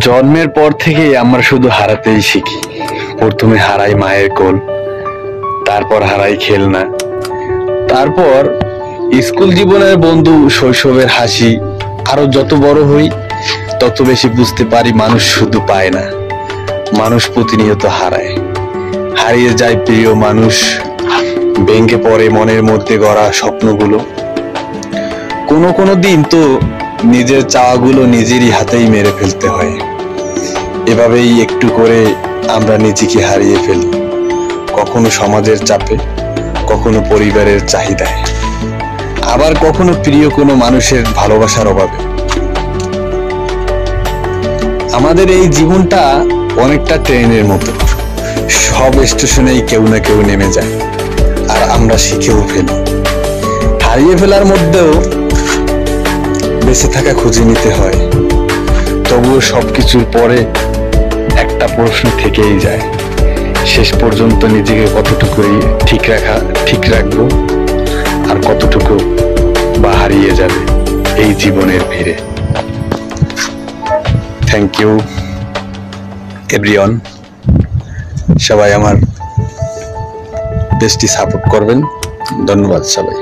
জন্মের পর থেকেই আমরা শুধু হারাতেই শিখি। প্রথমে হারাই মায়ের কোল, তারপর হারাই খেলনা, তারপর স্কুল জীবনের বন্ধু, শৈশবের হাসি। আরো যত বড় হই তত বেশি বুঝতে পারি মানুষ শুধু পায় না, মানুষ প্রতিনিয়ত হারায়। হারিয়ে যায় প্রিয় মানুষ, ভেঙে পড়ে মনের মধ্যে গড়া স্বপ্নগুলো। কোনো কোনো দিন তো নিজের চাওয়াগুলো নিজেরই হাতেই মেরে ফেলতে হয়। এভাবেই একটু করে আমরা নিজেকে হারিয়ে ফেলি, কখনো সমাজের চাপে, কখনো পরিবারের চাহিদায়, আবার কখনো প্রিয় কোনো মানুষের ভালোবাসার অভাবে। আমাদের এই জীবনটা অনেকটা ট্রেনের মতো, সব স্টেশনেই কেউ না কেউ নেমে যায়, আর আমরা শিখেও ফেলি। হারিয়ে ফেলার মধ্যেও বেঁচে থাকা খুঁজে নিতে হয়। তবুও সবকিছুর পরে একটা প্রশ্ন থেকেই যায়, শেষ পর্যন্ত নিজেকে কতটুকু ঠিক রাখবো, আর কতটুকু বা হারিয়ে যাবে এই জীবনের ভিড়ে। থ্যাংক ইউ এভরিওয়ান, সবাই আমার বেস্টই সাপোর্ট করবেন। ধন্যবাদ সবাই।